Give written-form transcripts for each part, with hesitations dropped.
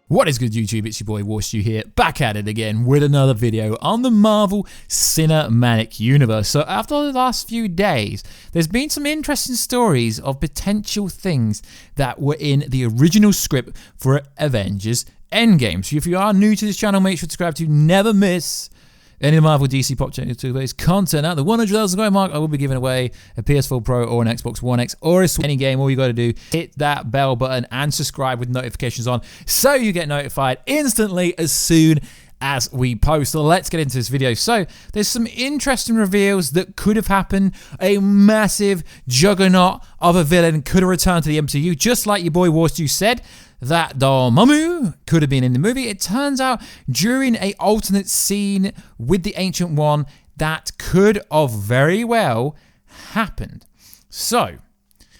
What is good, YouTube? It's your boy Warstu here, back at it again with another video on the Marvel Cinematic Universe. So after the last few days, there's been some interesting stories of potential things that were in the original script for Avengers EndGame. So if you are new to this channel, make sure to subscribe to never miss any of the Marvel DC Pop Channel 2-based content. At the 100,000 subscriber mark, I will be giving away a PS4 Pro or an Xbox One X or a Switch. Any game, all you got to do, hit that bell button and subscribe with notifications on so you get notified instantly as soon as we post. So let's get into this video. So there's some interesting reveals that could have happened. A massive juggernaut of a villain could have returned to the MCU, just like your boy Warstu said that Dormammu could have been in the movie. It turns out during an alternate scene with the Ancient One, that could have very well happened. So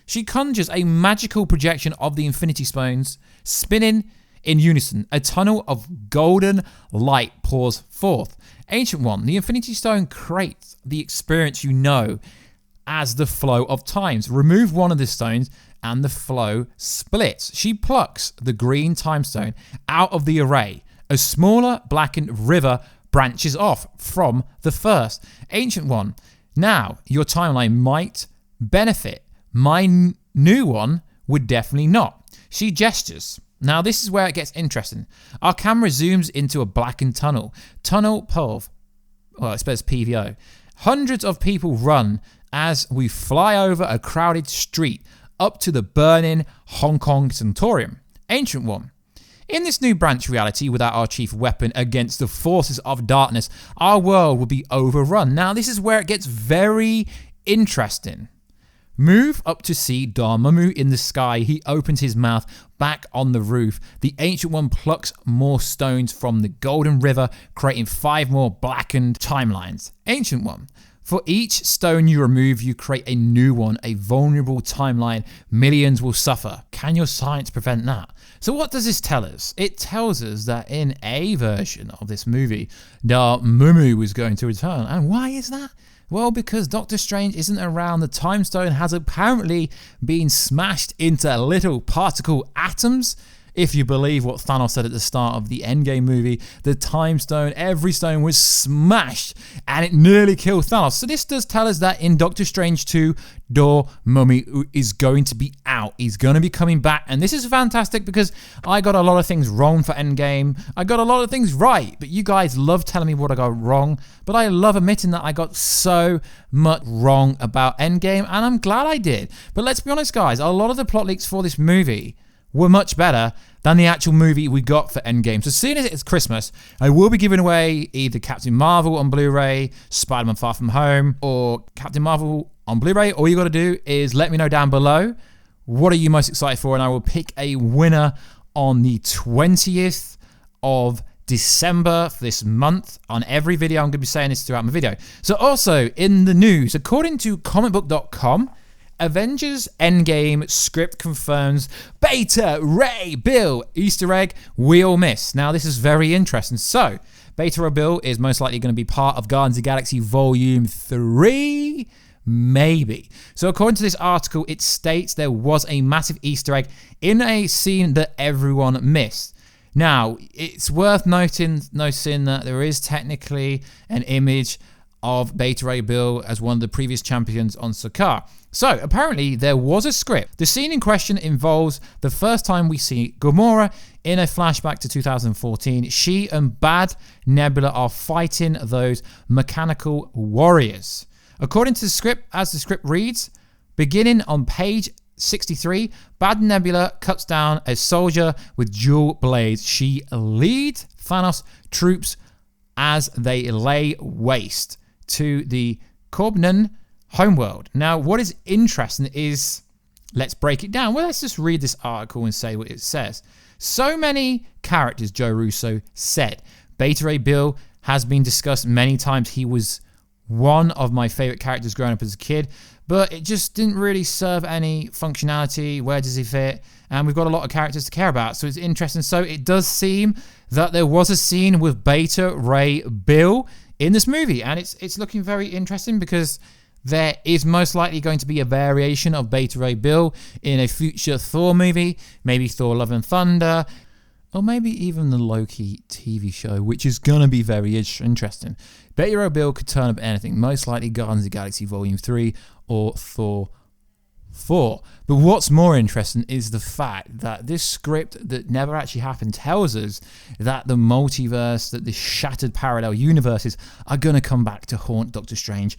she conjures a magical projection of the Infinity Stones spinning in unison. A tunnel of golden light pours forth. Ancient One, the Infinity Stone creates the experience you know as the flow of times. Remove one of the stones and the flow splits. She plucks the green time stone out of the array. A smaller blackened river branches off from the first. Ancient One, now your timeline might benefit. My new one would definitely not. She gestures. Now this is where it gets interesting. Our camera zooms into a blackened tunnel. Tunnel POV. Well, it says PVO. Hundreds of people run as we fly over a crowded street up to the burning Hong Kong Sanatorium. Ancient One. In this new branch reality, without our chief weapon against the forces of darkness, our world will be overrun. Now this is where it gets very interesting. Move up to see Dormammu in the sky. He opens his mouth back on the roof. The Ancient One plucks more stones from the Golden River, creating 5 more blackened timelines. Ancient One. For each stone you remove, you create a new one, a vulnerable timeline. Millions will suffer. Can your science prevent that? So what does this tell us? It tells us that in a version of this movie, Dormammu was going to return. And why is that? Well, because Doctor Strange isn't around. The Time Stone has apparently been smashed into little particle atoms. If you believe what Thanos said at the start of the EndGame movie, the Time Stone, every stone was smashed and it nearly killed Thanos. So this does tell us that in Doctor Strange 2, Dormammu is going to be out. He's going to be coming back. And this is fantastic because I got a lot of things wrong for EndGame. I got a lot of things right, but you guys love telling me what I got wrong. But I love admitting that I got so much wrong about EndGame, and I'm glad I did. But let's be honest, guys, a lot of the plot leaks for this movie were much better than the actual movie we got for EndGame. So seeing as it's Christmas, I will be giving away either Captain Marvel on Blu-ray, Spider-Man Far From Home, or Captain Marvel on Blu-ray. All you got to do is let me know down below what are you most excited for, and I will pick a winner on the 20th of December for this month. On every video, I'm going to be saying this throughout my video. So also in the news, according to comicbook.com, Avengers EndGame script confirms Beta Ray Bill Easter egg we all miss. Now this is very interesting. So Beta Ray Bill is most likely going to be part of Guardians of the Galaxy Volume 3. Maybe. So according to this article, it states there was a massive Easter egg in a scene that everyone missed. Now, it's worth noticing that there is technically an image of Beta Ray Bill as one of the previous champions on Sakaar. So apparently there was a script. The scene in question involves the first time we see Gamora in a flashback to 2014. She and Bad Nebula are fighting those mechanical warriors. According to the script, as the script reads, beginning on page 63, Bad Nebula cuts down a soldier with dual blades. She leads Thanos' troops as they lay waste to the Corbnan homeworld. Now, what is interesting is, let's break it down. Well, let's just read this article and say what it says. So many characters, Joe Russo said. Beta Ray Bill has been discussed many times. He was one of my favorite characters growing up as a kid, but it just didn't really serve any functionality. Where does he fit? And we've got a lot of characters to care about, so it's interesting. So it does seem that there was a scene with Beta Ray Bill in this movie, and it's looking very interesting because there is most likely going to be a variation of Beta Ray Bill in a future Thor movie, maybe Thor Love and Thunder. or maybe even the Loki TV show, which is going to be very interesting. Beta Ray Bill could turn up anything, most likely Guardians of the Galaxy Volume 3 or Thor 4. But what's more interesting is the fact that this script that never actually happened tells us that the multiverse, that the shattered parallel universes are going to come back to haunt Doctor Strange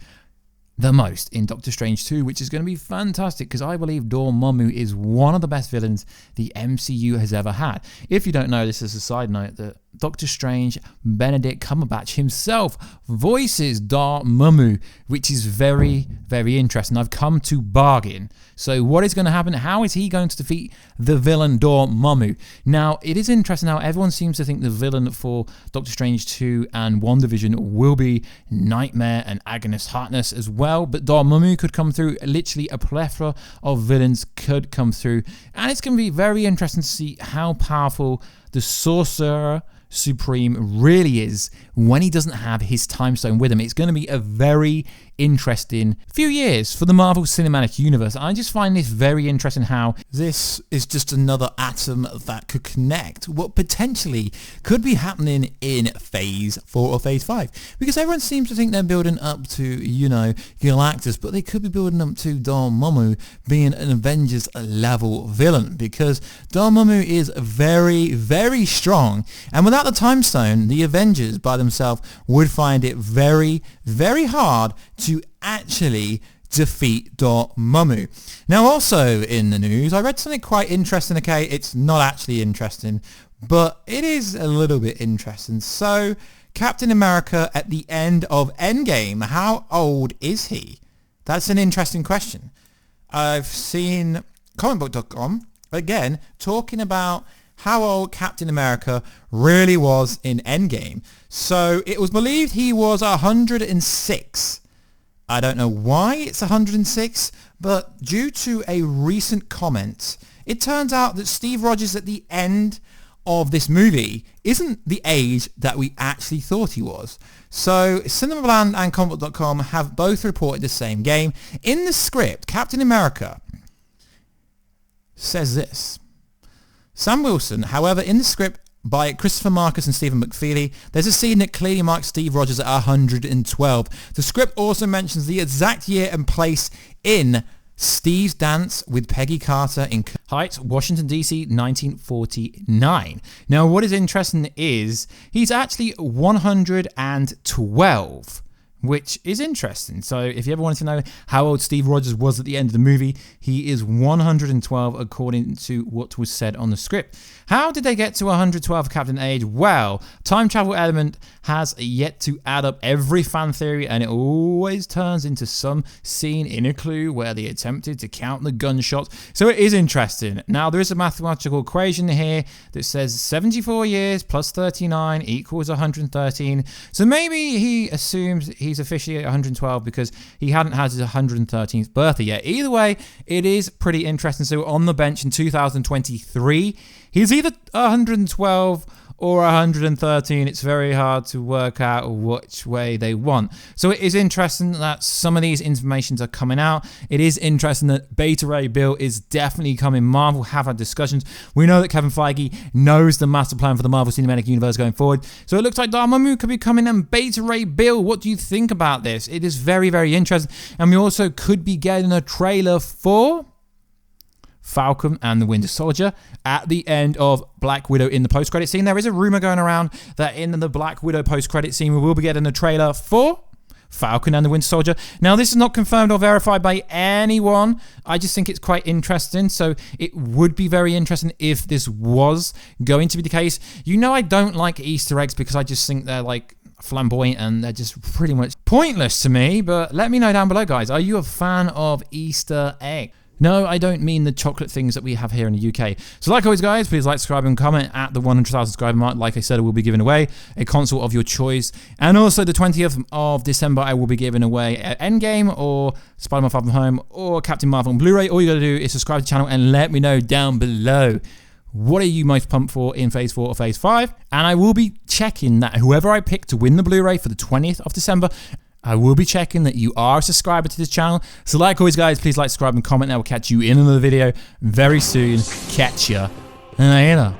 the most in Doctor Strange 2, which is going to be fantastic because I believe Dormammu is one of the best villains the MCU has ever had. If you don't know, this is a side note that Doctor Strange, Benedict Cumberbatch himself voices Dormammu, which is very, very interesting. I've come to bargain. So what is going to happen? How is he going to defeat the villain Dormammu? Now, it is interesting how everyone seems to think the villain for Doctor Strange 2 and WandaVision will be Nightmare and Agnes Harkness as well, but Dormammu could come through. Literally a plethora of villains could come through, and it's going to be very interesting to see how powerful the Sorcerer Supreme really is when he doesn't have his time stone with him. It's going to be a very interesting few years for the Marvel Cinematic Universe. I just find this very interesting how this is just another atom that could connect what potentially could be happening in Phase 4 or Phase 5. Because everyone seems to think they're building up to, you know, Galactus, but they could be building up to Dormammu being an Avengers level villain, because Dormammu is very, very strong, and without the time stone, the Avengers by themselves would find it very, very hard to actually defeat Dormammu. Now, also in the news, I read something quite interesting. Okay, it's not actually interesting, but it is a little bit interesting. So, Captain America at the end of EndGame, how old is he? That's an interesting question. I've seen comicbook.com, again, talking about how old Captain America really was in EndGame. So it was believed he was 106. I don't know why it's 106, but due to a recent comment, it turns out that Steve Rogers at the end of this movie isn't the age that we actually thought he was. So CinemaBland and comicbook.com have both reported the same game. In the script, Captain America says this. Sam Wilson, however, in the script by Christopher Marcus and Stephen McFeely, there's a scene that clearly marks Steve Rogers at 112. The script also mentions the exact year and place in Steve's dance with Peggy Carter in Heights, Washington, D.C., 1949. Now, what is interesting is he's actually 112. Which is interesting. So if you ever wanted to know how old Steve Rogers was at the end of the movie, he is 112 according to what was said on the script. How did they get to 112 Captain Age? Well, time travel element has yet to add up every fan theory, and it always turns into some scene in a clue where they attempted to count the gunshots. So it is interesting. Now, there is a mathematical equation here that says 74 years plus 39 equals 113. So maybe he assumes he's officially at 112 because he hadn't had his 113th birthday yet. Either way, it is pretty interesting. So on the bench in 2023, he's either 112 or 113. It's very hard to work out which way they want. So it is interesting that some of these informations are coming out. It is interesting that Beta Ray Bill is definitely coming. Marvel have had discussions. We know that Kevin Feige knows the master plan for the Marvel Cinematic Universe going forward. So it looks like Dormammu could be coming, and Beta Ray Bill, what do you think about this? It is very, very interesting. And we also could be getting a trailer for Falcon and the Winter Soldier at the end of Black Widow in the post-credit scene. There is a rumor going around that in the Black Widow post-credit scene we will be getting a trailer for Falcon and the Winter Soldier. Now, this is not confirmed or verified by anyone. I just think it's quite interesting. So it would be very interesting if this was going to be the case. You know, I don't like Easter eggs because I just think they're like flamboyant and they're just pretty much pointless to me. But let me know down below, guys. Are you a fan of Easter eggs? No, I don't mean the chocolate things that we have here in the UK. So like always, guys, please like, subscribe, and comment at the 100,000 subscriber mark. Like I said, I will be giving away a console of your choice. And also the 20th of December, I will be giving away EndGame or Spider-Man Far From Home or Captain Marvel on Blu-ray. All you got to do is subscribe to the channel and let me know down below. What are you most pumped for in Phase 4 or Phase 5? And I will be checking that whoever I pick to win the Blu-ray for the 20th of December, I will be checking that you are a subscriber to this channel. So like always, guys, please like, subscribe, and comment. I will catch you in another video very soon. Catch ya later.